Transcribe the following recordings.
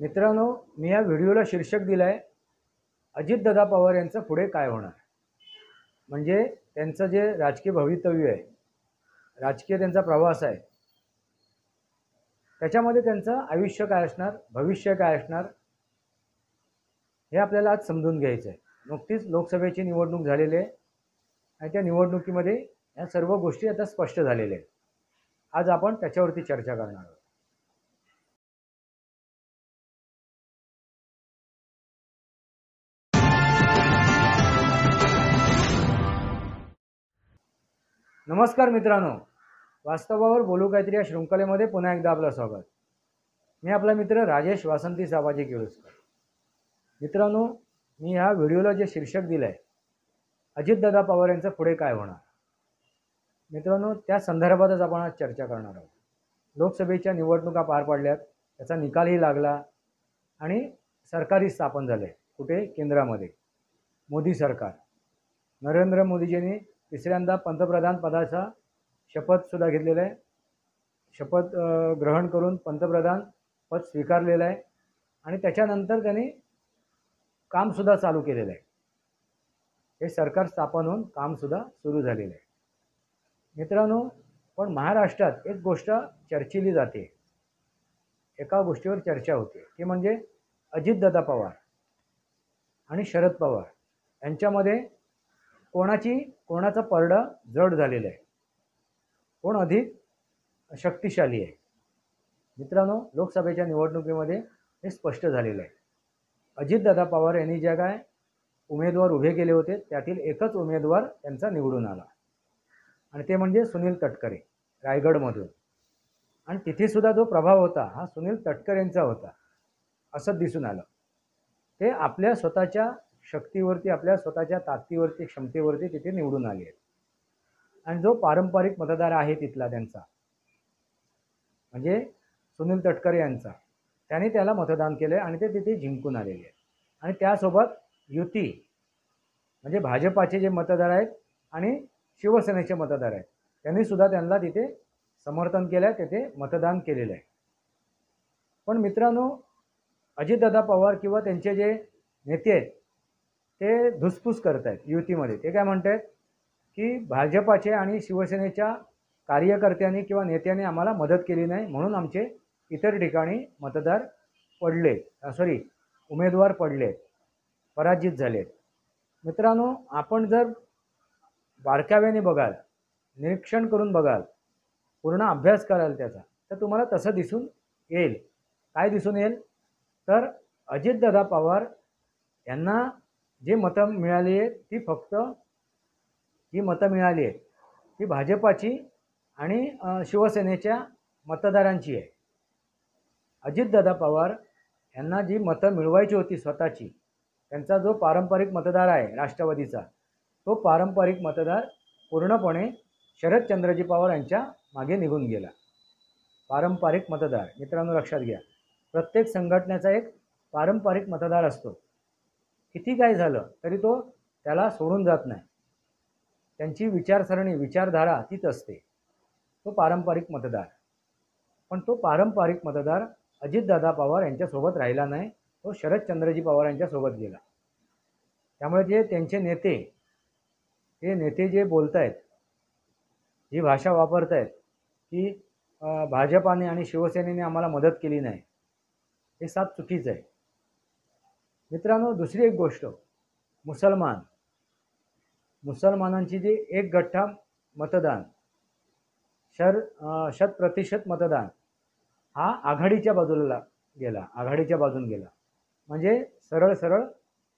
मित्रांनो, मी या व्हिडिओला शीर्षक दिलंय अजितदादा पवार यांचं पुढे काय होणार। म्हणजे त्यांचं जे राजकीय भवितव्य आहे, राजकीय त्यांचा प्रवास आहे, त्याच्यामध्ये त्यांचं आयुष्य काय असणार, भविष्य काय असणार, हे आपल्याला आज समजून घ्यायचं आहे। नुकतीच लोकसभेची निवडणूक झालेली आहे आणि त्या निवडणुकीमध्ये या सर्व गोष्टी आता स्पष्ट झालेल्या आहेत। आज आपण त्याच्यावरती चर्चा करणार आहोत। नमस्कार मित्रांनो, वास्तवावर बोलू काहीतरी या शृंखलेमध्ये पुन्हा एकदा आपलं स्वागत। मी आपला मित्र राजेश वासंती साबाजी केळुसकर। मित्रांनो, मी ह्या व्हिडिओला जे शीर्षक दिलंय अजितदादा पवार यांचं पुढे काय होणार, मित्रांनो त्या संदर्भातच आपण आज चर्चा करणार आहोत। लोकसभेच्या निवडणुका पार पडल्यात, त्याचा निकालही लागला आणि सरकारही स्थापन झाले। कुठे? केंद्रामध्ये मोदी सरकार। नरेंद्र मोदीजींनी तिसऱ्यांदा पंतप्रधान पदाचा शपथसुद्धा घेतलेला आहे। शपथ ग्रहण करून पंतप्रधान पद स्वीकारलेलं आहे आणि त्याच्यानंतर त्यांनी कामसुद्धा चालू केलेलं आहे। हे सरकार स्थापन होऊन कामसुद्धा सुरू झालेलं आहे। मित्रांनो, पण महाराष्ट्रात एक गोष्ट चर्चिली जाते, एका गोष्टीवर चर्चा होते, की म्हणजे अजितदादा पवार आणि शरद पवार यांच्यामध्ये कोणाचा परडा जड झालेला आहे, कोण अधिक शक्तिशाली आहे। मित्रांनो, लोकसभेच्या निवडणुकीमध्ये हे स्पष्ट झालेलं आहे। अजितदादा पवार यांनी जे काय उमेदवार उभे केले होते त्यातील एकच उमेदवार त्यांचा निवडून आला आणि ते म्हणजे सुनील तटकरे रायगडमधून। आणि तिथे सुद्धा जो प्रभाव होता हा सुनील तटकरेंचा होता असं दिसून आलं। ते आपल्या स्वतःच्या शक्तीवरती, आपल्या स्वतःच्या ताकदीवरती, क्षमतेवरती तिथे निवडून आले आहेत। आणि जो पारंपरिक मतदार आहे तिथला त्यांचा म्हणजे सुनील तटकरे यांचा, त्याने त्याला मतदान केले आणि ते तिथे जिंकून आलेले आहेत। आणि त्यासोबत युती म्हणजे भाजपाचे जे मतदार आहेत आणि शिवसेनेचे मतदार आहेत त्यांनी सुद्धा त्यांना तिथे समर्थन केलं आहे, तिथे मतदान केलेलं आहे। पण मित्रांनो, अजितदादा पवार किंवा त्यांचे जे नेते आहेत ते धुसफूस करत आहेत युतीमध्ये। ते काय म्हणतात की भाजपाचे आणि शिवसेनेच्या कार्यकर्त्यांनी किंवा नेत्यांनी आम्हाला मदत केली नाही म्हणून आमचे इतर ठिकाणी उमेदवार पडले, पराजित झालेत। मित्रांनो, आपण जर बारकाव्याने बघाल, निरीक्षण करून बघाल, पूर्ण अभ्यास कराल त्याचा, तर तुम्हाला तसं दिसून येईल। काय दिसून येईल? तर अजितदादा पवार यांना जी मतं मिळाली आहेत ती फक्त ती भाजपाची आणि शिवसेनेच्या मतदारांची आहे। अजितदादा पवार यांना जी मतं मिळवायची होती स्वतःची, त्यांचा जो पारंपरिक मतदार आहे राष्ट्रवादीचा, तो पारंपरिक मतदार पूर्णपणे शरदचंद्रजी पवार यांच्या मागे निघून गेला। पारंपरिक मतदार, मित्रांनो लक्षात घ्या, प्रत्येक संघटनेचा एक पारंपरिक मतदार असतो। किती काय झालं तरी तो त्याला सोडून जात नाही, त्यांची विचारसरणी, विचारधारा तीच असते, तो पारंपरिक मतदार। पण तो पारंपरिक मतदार अजितदादा पवार यांच्यासोबत राहिला नाही, तो शरदचंद्रजी पवार यांच्यासोबत गेला। त्यामुळे जे त्यांचे नेते जे बोलत आहेत, जी भाषा वापरत आहेत की भाजपाने आणि शिवसेनेने आम्हाला मदत केली नाही, हे साफ चुकीचं आहे। मित्रांनो, दुसरी एक गोष्ट, मुसलमानांची जी एक गठ्ठा मतदान, 100% मतदान हा आघाडीच्या बाजूला गेला, म्हणजे सरळ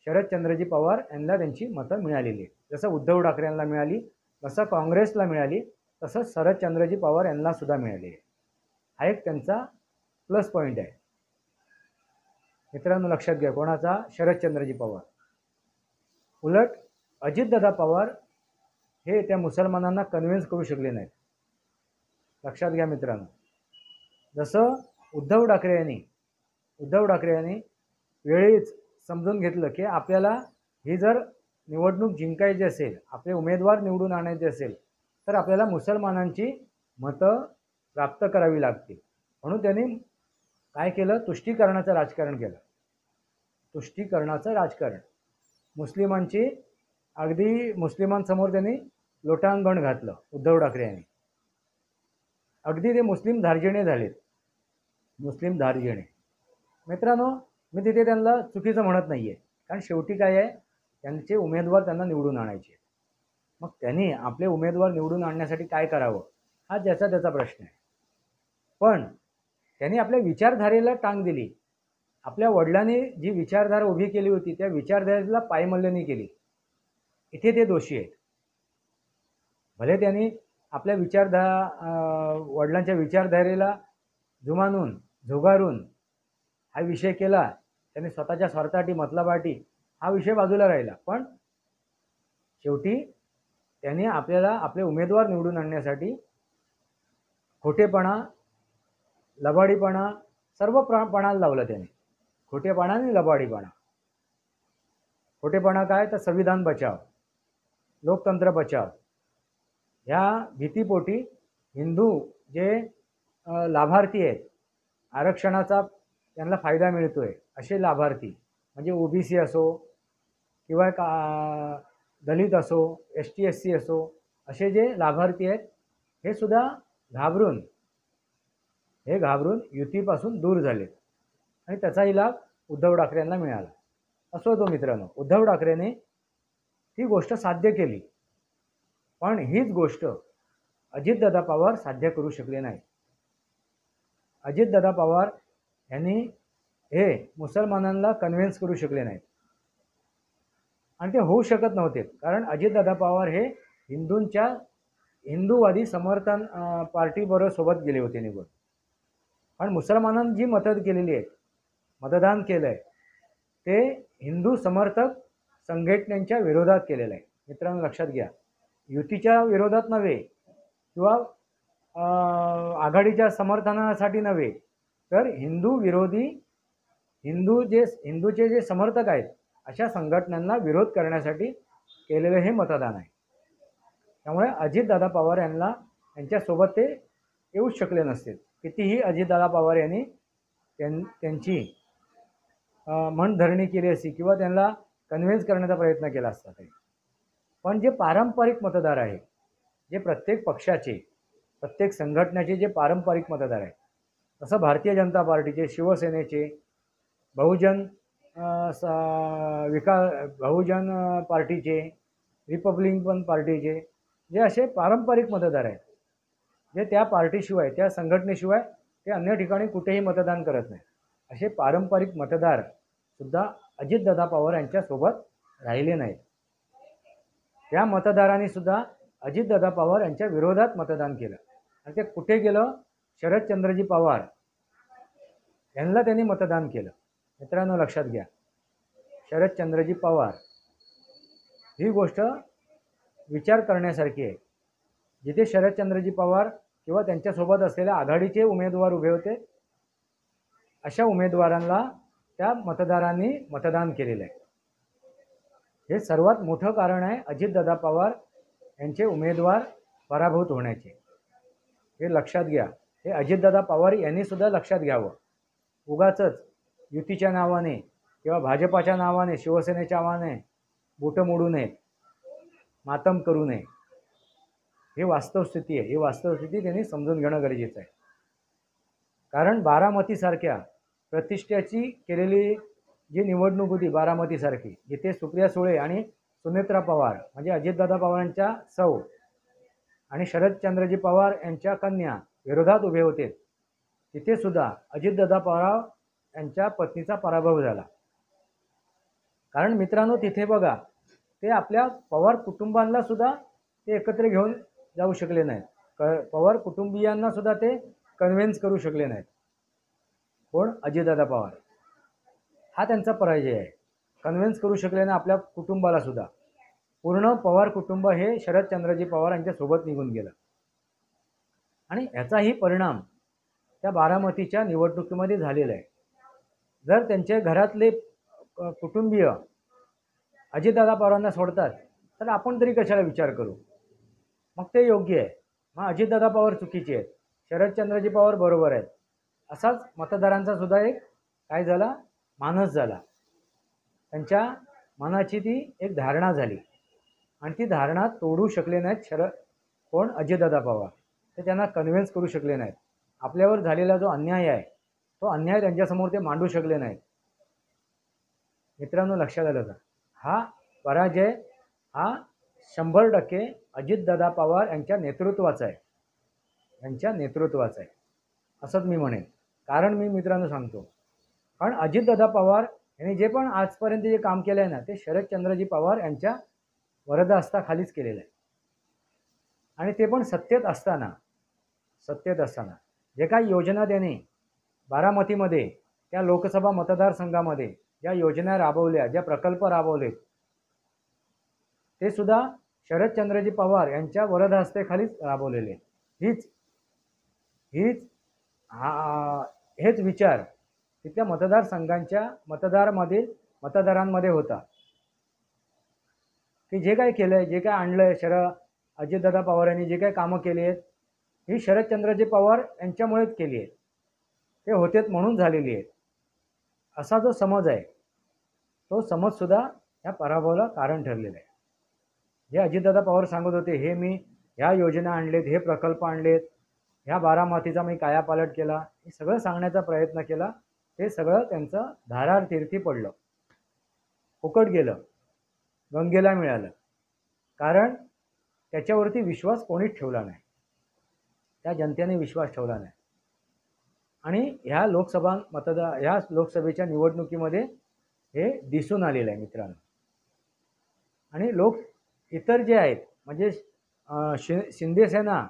शरदचंद्रजी पवार यांना त्यांची मतं मिळालेली आहेत। जसं उद्धव ठाकरे यांना मिळाली, जसं काँग्रेसला मिळाली, तसंच शरदचंद्रजी पवार यांना सुद्धा मिळाली आहे। हा एक त्यांचा प्लस पॉईंट आहे। मित्रांनो लक्षात घ्या, कोणाचा? शरदचंद्रजी पवार। उलट अजितदादा पवार हे त्या मुसलमानांना कन्व्हिन्स करू शकले नाहीत। लक्षात घ्या मित्रांनो, जसं उद्धव ठाकरे यांनी वेळीच समजून घेतलं की आपल्याला ही जर निवडणूक जिंकायची असेल, आपले उमेदवार निवडून आणायचे असेल, तर आपल्याला मुसलमानांची मतं प्राप्त करावी लागतील। म्हणून त्यांनी काय केलं? तुष्टीकरणाचं राजकारण केलं. तुष्टीकरणाचं राजकारण. मुस्लिमांची अगदी मुस्लिमांसमोर त्यांनी लोटांगण घातलं उद्धव ठाकरे यांनी. अगदी ते मुस्लिम धार्जिणे झालेत. मुस्लिम धार्जिणे. मित्रांनो, मी तिथे त्यांना चुकीचं म्हणत नाही आहे, कारण शेवटी काय आहे, त्यांचे उमेदवार त्यांना निवडून आणायचे. मग त्यांनी आपले उमेदवार निवडून आणण्यासाठी काय करावं हा ज्याचा त्याचा प्रश्न आहे. पण त्यांनी आपल्या विचारधारेला टांग दिली. आपल्या वडिलांनी जी विचारधारा उभी केली होती त्या विचारधारेला पायमल्लनी केली. इथे ते दोषी आहेत. भले त्यांनी आपल्या वडिलांच्या विचारधारेला जुमानून झुगारून हा विषय केला, त्यांनी स्वतःच्या स्वार्थासाठी मतलबासाठी हा विषय बाजूला राहिला, पण शेवटी त्यांनी आपल्याला आपले उमेदवार निवडून आणण्यासाठी खोटेपणा, लबाडीपणा सर्व पणाला लावलं. त्यांनी खोटेपणा आणि लबाडीपणा. खोटेपणा काय तर संविधान बचाव, लोकतंत्र बचाव, ह्या भीतीपोटी हिंदू जे लाभार्थी आहेत, आरक्षणाचा त्यांना फायदा मिळतोय असे लाभार्थी, म्हणजे ओबीसी असो किंवा दलित असो, ST SC असो, असे जे लाभार्थी आहेत हे सुद्धा घाबरून युतीपासून दूर झाले आणि त्याचाही लाभ उद्धव ठाकरे यांना मिळाला. असो तो मित्रांनो, उद्धव ठाकरेंनी ही गोष्ट साध्य केली, पण हीच गोष्ट अजितदादा पवार साध्य करू शकले नाही. अजितदादा पवार यांनी हे मुसलमानांना कन्व्हिन्स करू शकले नाहीत आणि ते होऊ शकत नव्हते, कारण अजितदादा पवार हे हिंदूवादी समर्थन पार्टीबरोबर सोबत गेले होते निवडून. पण मुसलमानांनी जी केलेली आहे, मतदान केलं आहे, ते हिंदू समर्थक संघटनेच्या विरोधात केलेलं आहे. मित्रांनो लक्षात घ्या, युतीच्या विरोधात नव्हे किंवा आघाडीच्या समर्थनासाठी नव्हे, तर हिंदू विरोधी हिंदूचे जे समर्थक आहेत अशा संघटनांना विरोध करण्यासाठी केलेलं हे मतदान आहे. त्यामुळे अजितदादा पवार यांच्यासोबत ते येऊच शकले नसतील. कितीही अजितदादा पवार यांनी त्यांची मनधरणी केली असती किंवा त्यांना कन्व्हिन्स करण्याचा प्रयत्न केला असता तरी, पण जे पारंपरिक मतदार आहे, जे प्रत्येक पक्षाचे, प्रत्येक संघटनेचे जे पारंपरिक मतदार आहेत, तसं भारतीय जनता पार्टीचे, शिवसेनेचे, बहुजन पार्टीचे, रिपब्लिकन पार्टीचे, जे असे पारंपरिक मतदार आहेत, जे त्या पार्टीशिवाय, त्या संघटनेशिवाय ते अन्य ठिकाणी कुठेही मतदान करत नाही, असे पारंपरिक मतदार सुद्धा अजितदादा पवार यांच्यासोबत राहिले नाहीत. त्या मतदारांनी सुद्धा अजितदादा पवार यांच्या विरोधात मतदान केलं आणि ते कुठे गेलं? शरदचंद्रजी पवार यांना त्यांनी मतदान केलं. मित्रांनो लक्षात घ्या, शरदचंद्रजी पवार ही गोष्ट विचार करण्यासारखी आहे. जिथे शरदचंद्रजी पवार किंवा त्यांच्यासोबत असलेल्या आघाडीचे उमेदवार उभे होते, अशा उमेदवारांना त्या मतदारांनी मतदान केलेलं आहे. हे सर्वात मोठं कारण आहे अजितदादा पवार यांचे उमेदवार पराभूत होण्याचे. हे लक्षात घ्या. हे अजितदादा पवार यांनी सुद्धा लक्षात घ्यावं. उगाचच युतीच्या नावाने किंवा भाजपाच्या नावाने, शिवसेनेच्या नावाने बोटं मोडू नये, मातम करू नये. ही वास्तवस्थिती आहे. ही वास्तवस्थिती त्यांनी समजून घेणं गरजेचं आहे. कारण बारामतीसारख्या प्रतिष्ठेची केलेली जी निवडणूक होती, बारामतीसारखी, जिथे सुप्रिया सुळे आणि सुनेत्रा पवार म्हणजे अजितदादा पवारांच्या सौ आणि शरदचंद्रजी पवार यांच्या कन्या विरोधात उभे होते, तिथे सुद्धा अजितदादा पवार यांच्या पत्नीचा पराभव झाला. कारण मित्रांनो तिथे बघा, ते आपल्या पवार कुटुंबांना सुद्धा ते एकत्र घेऊन जाऊ शकले नाहीत. पवार कुटुंबियांना सुद्धा ते कन्व्हिन्स करू शकले नाहीत. कोण? अजितदादा पवार. हा त्यांचा पराजय आहे. कन्व्हिन्स करू शकले नाही आपल्या कुटुंबाला सुद्धा. पूर्ण पवार कुटुंब हे शरदचंद्रजी पवार यांच्यासोबत निघून गेलं आणि याचाही परिणाम त्या बारामतीच्या निवडणुकीमध्ये झालेला आहे. जर त्यांचे घरातले कुटुंबीय अजितदादा पवारांना सोडतात तर आपण तरी कशाला विचार करू? मग ते योग्य आहे. मग अजितदादा पवार चुकीचे आहेत, शरदचंद्रजी पवार बरोबर आहेत. असाच मतदारांचा सुद्धा एक काय झाला, मानस झाला. त्यांच्या मनाची ती एक धारणा झाली आणि ती धारणा तोडू शकले नाहीत कोण, अजितदादा पवार. ते त्यांना कन्व्हिन्स करू शकले नाहीत. आपल्यावर झालेला जो अन्याय आहे तो अन्याय त्यांच्यासमोर ते मांडू शकले नाहीत. मित्रांनो, लक्षात आलं का, हा पराजय हा 100% अजितदादा पवार यांच्या नेतृत्वाचा आहे, असंच मी म्हणेन. कारण मी मित्रांनो सांगतो, कारण अजितदादा पवार यांनी जे पण आजपर्यंत जे काम केलं आहे ना, ते शरदचंद्रजी पवार यांच्या वरदहस्ताखालीच केलेलं आहे. आणि ते पण सत्तेत असताना जे काही योजना त्यांनी बारामतीमध्ये त्या लोकसभा मतदारसंघामध्ये ज्या योजना राबवल्या, ज्या प्रकल्प राबवले, ते सुद्धा शरदचंद्रजी पवार यांच्या वरदहस्तेखालीच राबवलेले. हेच विचार तिथल्या मतदारसंघांच्या मतदारांमध्ये होता, की जे काय केलंय, जे काय आणलंय, अजितदादा पवार यांनी जे काही कामं केली आहेत ही शरदचंद्रजी पवार यांच्यामुळेच केली आहेत, ते होतेत म्हणून झालेली आहेत, असा जो समज आहे तो समजसुद्धा ह्या पराभवाला कारण ठरलेला आहे. जे अजितदादा पवार सांगत होते, हे मी ह्या योजना आणलेत, हे प्रकल्प आणलेत, ह्या बारामतीचा मी कायापालट केला, हे सगळं सांगण्याचा प्रयत्न केला, ते सगळं त्यांचं धारार तीर्थी पडलं, फुकट गेलं, गंगेला मिळालं. कारण त्याच्यावरती विश्वास कोणीच ठेवला नाही, त्या जनतेने विश्वास ठेवला नाही. आणि ह्या लोकसभेच्या निवडणुकीमध्ये हे दिसून आलेलं आहे मित्रांनो. आणि इतर जे आहेत म्हणजे शिंदेसेना,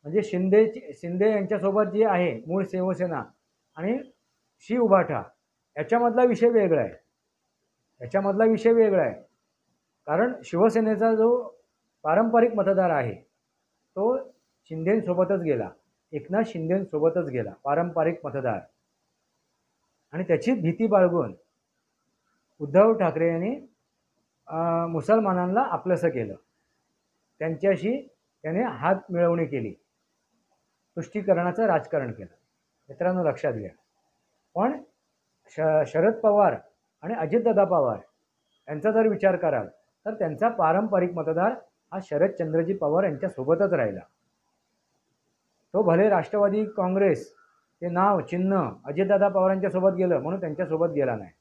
म्हणजे शिंदे यांच्यासोबत जी आहे मूळ शिवसेना आणि उभाठा, याच्यामधला विषय वेगळा आहे. कारण शिवसेनेचा जो पारंपरिक मतदार आहे तो शिंदेसोबतच गेला, एकनाथ शिंदेसोबतच गेला, पारंपरिक मतदार. आणि त्याची भीती बाळगून उद्धव ठाकरे यांनी मुसलमानांना आपलंसं केलं, त्यांच्याशी त्याने हात मिळवणी केली, तुष्टीकरणाचं राजकारण केलं. मित्रांनो, लक्षात घ्या. पण शरद पवार आणि अजितदादा पवार यांचा जर विचार कराल तर त्यांचा पारंपरिक मतदार हा शरदचंद्रजी पवार यांच्यासोबतच राहिला. तो भले राष्ट्रवादी काँग्रेस ते नाव चिन्ह अजितदादा पवारांच्यासोबत गेलं म्हणून त्यांच्यासोबत गेला नाही,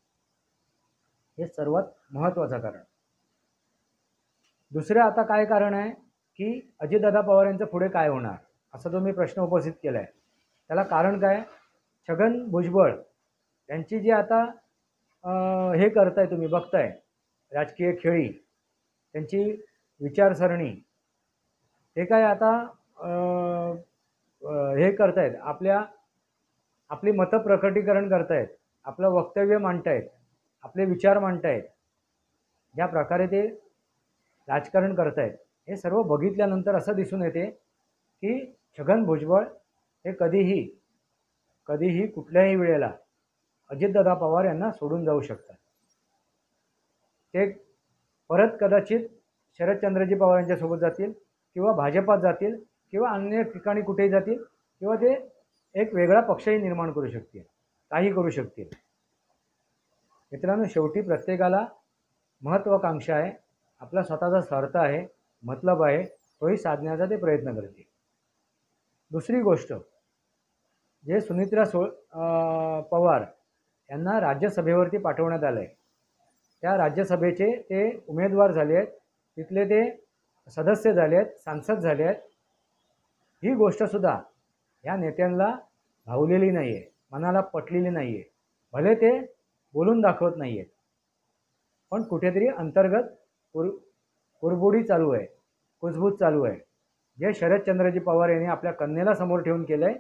हे सर्वात महत्त्वाचं कारण. दुसरं आता काय कारण आहे की अजितदादा पवार यांचं पुढे काय होणार, असा जो मी प्रश्न उपस्थित केला आहे, त्याला कारण काय, छगन भुजबळ यांची जी आता हे करताय, तुम्ही बघताय राजकीय खेळी, त्यांची विचारसरणी, ते काय आता हे करतायत, आपली मतं प्रकटीकरण करतायत, आपलं वक्तव्य मांडतायत, आपले विचार मांडतायत, ज्या प्रकारे ते राजकारण करतायत, हे सर्व बघितल्यानंतर असं दिसून येते की छगन भुजबळ हे कधीही कुठल्याही वेळेला अजितदादा पवार यांना सोडून जाऊ शकतात. ते परत कदाचित शरदचंद्रजी पवार यांच्यासोबत जातील किंवा भाजपात जातील किंवा अन्य ठिकाणी कुठेही जातील किंवा ते एक वेगळा पक्षही निर्माण करू शकतील, काही करू शकतील. मित्रांनो, शेवटी प्रत्येकाला महत्त्वाकांक्षा आहे, आपला स्वतःचा स्वार्थ आहे, मतलब आहे, तोही साधण्याचा ते प्रयत्न करतील. दुसरी गोष्ट, जे सुनित्रा पवार यांना राज्यसभेवरती पाठवण्यात आलं आहे, त्या राज्यसभेचे ते उमेदवार झाले आहेत, तिथले ते सदस्य झाले आहेत, सांसद झाले आहेत. ही गोष्टसुद्धा ह्या नेत्यांना भावलेली नाही आहे, मनाला पटलेली नाही आहे. भले ते बोलून दाखवत नाही आहेत, पण कुठेतरी अंतर्गत कुरबुडी चालू आहे, कुजबूज चालू आहे. जे शरदचंद्रजी पवार यांनी आपल्या कन्येला समोर ठेवून केलं आहे,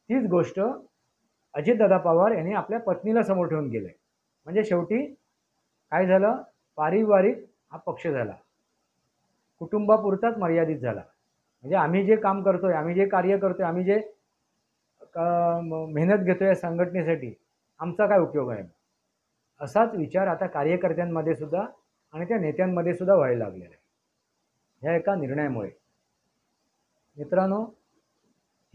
तीच गोष्ट अजितदादा पवार यांनी आपल्या पत्नीला समोर ठेवून केलं आहे. म्हणजे शेवटी काय झालं, पारिवारिक हा पक्ष झाला, कुटुंबापुरताच मर्यादित झाला. म्हणजे आम्ही जे काम करतोय, आम्ही जे कार्य करतोय, आम्ही जे मेहनत घेतोय संघटनेसाठी, आमचा काय उपयोग आहे, असाच विचार आता कार्यकर्त्यांमध्ये सुद्धा आणि त्या नेत्यांमध्ये सुद्धा व्हायला लागलेला आहे ह्या एका निर्णयामुळे. मित्रांनो,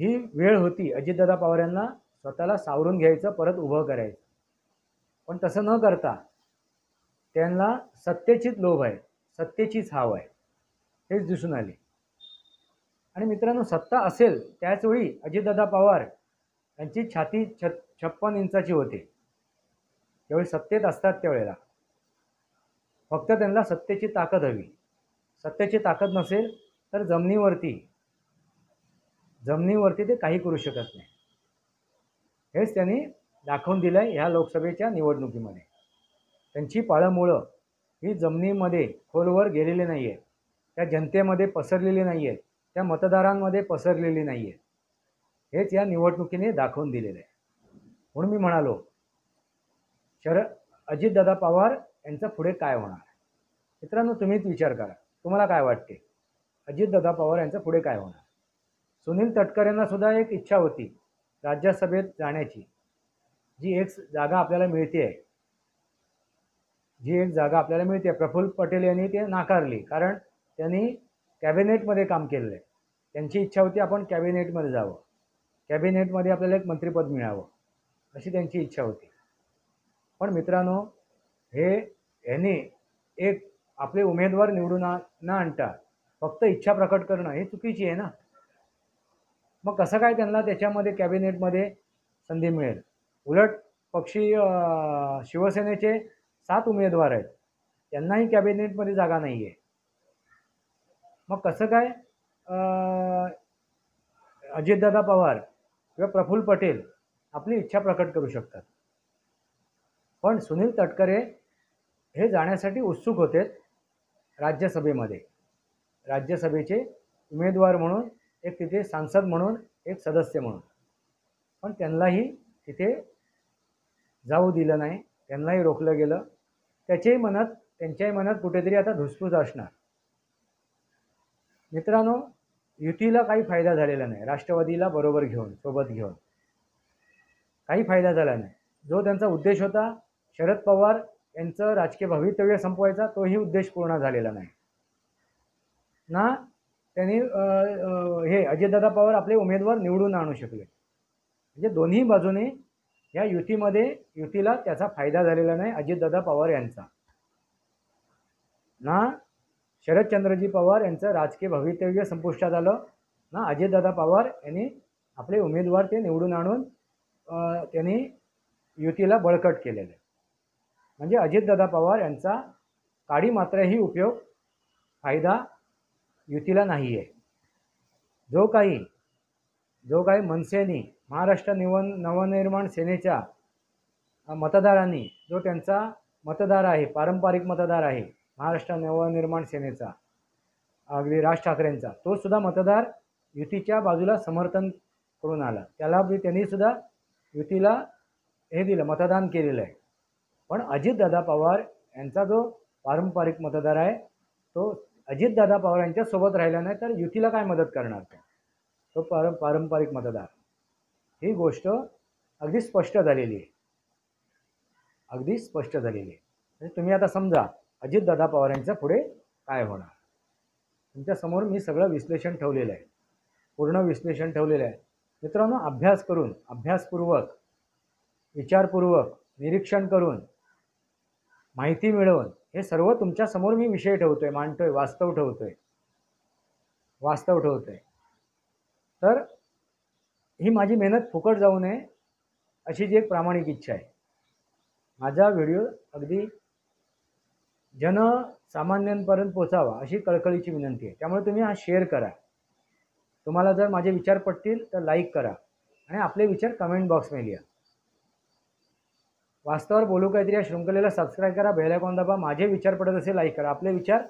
ही वेळ होती अजितदादा पवार यांना स्वतःला सावरून घ्यायचं, परत उभं करायचं. पण तसं न करता त्यांना सत्तेचीच लोभ आहे, सत्तेचीच हाव आहे, हेच दिसून आले. आणि मित्रांनो, सत्ता असेल त्याचवेळी अजितदादा पवार यांची छाती 56 इंचाची होते. त्यावेळी सत्तेत असतात त्यावेळेला फक्त त्यांना सत्तेची ताकद हवी. सत्तेची ताकद नसेल तर जमिनीवरती ते काही करू शकत नाही. हेच त्यांनी दाखवून दिलं आहे ह्या लोकसभेच्या निवडणुकीमध्ये. त्यांची पाळंमुळं ही जमिनीमध्ये खोलवर गेलेली नाही आहेत, त्या जनतेमध्ये पसरलेली नाही आहेत, त्या मतदारांमध्ये पसरलेली नाही आहेत. हेच या निवडणुकीने दाखवून दिलेलं आहे. म्हणून मी म्हणालो अजितदादा पवार यांचं पुढे काय होणार. मित्रांनो, तुम्हीच विचार करा, तुम्हाला काय वाटते अजितदादा पवार यांचं पुढे काय होणार. सुनील तटकरेंना सुद्धा एक इच्छा होती राज्यसभेत जाण्याची. जी एक जागा आपल्याला मिळते प्रफुल्ल पटेल यांनी ते नाकारली, कारण त्यांनी कॅबिनेटमध्ये काम केलेलं आहे. त्यांची इच्छा होती आपण कॅबिनेटमध्ये जावं, कॅबिनेटमध्ये आपल्याला एक मंत्रिपद मिळावं, अशी त्यांची इच्छा होती. पण मित्रांनो, यांनी एक आपले उमेदवार निवडून न आणता फक्त इच्छा प्रकट करणं हे चुकीची आहे ना. मग कसं काय त्यांना त्याच्यामध्ये कॅबिनेटमध्ये संधी मिळेल. उलट पक्षी शिवसेनेचे 7 उमेदवार आहेत, त्यांनाही कॅबिनेटमध्ये जागा नाही आहे. मग कसं काय अजितदादा पवार किंवा प्रफुल्ल पटेल आपली इच्छा प्रकट करू शकतात. पण सुनील तटकरे हे जाण्यासाठी उत्सुक होते राज्यसभेमध्ये, राज्यसभेचे उमेदवार म्हणून, एक तिथे सांसद म्हणून, एक सदस्य म्हणून. पण त्यांनाही तिथे जाऊ दिलं नाही, त्यांनाही रोखलं गेलं. त्यांच्याही मनात कुठेतरी आता धुसफूस असणार. मित्रांनो, युतीला काही फायदा झालेला नाही. राष्ट्रवादीला बरोबर घेऊन, सोबत घेऊन काही फायदा झाला नाही. जो त्यांचा उद्देश होता शरद पवार यांचं राजकीय भवितव्य संपवायचा, तोही उद्देश पूर्ण झालेला नाही ना. त्यांनी हे अजितदादा पवार आपले उमेदवार निवडून आणू शकले. म्हणजे दोन्ही बाजूने या युतीला त्याचा फायदा झालेला नाही अजितदादा पवार यांचा. ना शरदचंद्रजी पवार यांचं राजकीय भवितव्य संपुष्टात आलं, ना अजितदादा पवार यांनी आपले उमेदवार ते निवडून आणून त्यांनी युतीला बळकट केलेलं आहे. म्हणजे अजितदादा पवार यांचा काडी मात्रही उपयोग, फायदा युतीला नाही आहे. जो काही मनसेनी, महाराष्ट्र नवनिर्माण सेनेच्या मतदारांनी, जो त्यांचा मतदार आहे, पारंपरिक मतदार आहे महाराष्ट्र नवनिर्माण सेनेचा, अगदी राज ठाकरेंचा, तो सुद्धा मतदार युतीच्या बाजूला समर्थन करून आला. त्याला त्यांनी सुद्धा युतीला हे दिलं, मतदान केलेलं आहे. पण अजितदादा पवार यांचा जो पारंपरिक मतदार आहे, तो अजितदादा पवार यांच्या सोबत राहिला नाही तर युतीला काय मदत करणार तो पारंपरिक मतदार. ही गोष्ट अगदी स्पष्ट झालेली आहे, म्हणजे तुम्ही आता समजा अजितदादा पवार यांच्या पुढे काय होणार. तुमच्यासमोर मी सगळं विश्लेषण ठेवलेलं आहे, पूर्ण विश्लेषण ठेवलेलं आहे. मित्रांनो, अभ्यास करून, अभ्यासपूर्वक, विचारपूर्वक, निरीक्षण करून, माहिती मिळवून हे सर्व तुमच्यासमोर मी विषय ठेवतोय, मांडतोय, वास्तव ठेवतोय. तर ही माझी मेहनत फुकट जाऊ नये अशी जी एक प्रामाणिक इच्छा आहे. माझा व्हिडिओ अगदी जनसामान्यांपर्यंत पोचावा अशी कळकळीची विनंती आहे. त्यामुळे तुम्ही हा शेअर करा. तुम्हाला जर माझे विचार पटतील तर लाईक करा आणि आपले विचार कमेंट बॉक्समध्ये लिहा. वास्तवावर बोलू काहीतरी या शृंखलेला सबस्क्राईब करा, बेल आयकॉन दाबा. माझे विचार पडत असेल लाईक करा, आपले विचार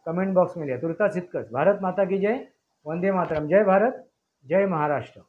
कमेंट बॉक्समध्ये लिहा. तुर्तास इतकंच. भारत माता की जय, वंदे मातरम. जय भारत, जय महाराष्ट्र.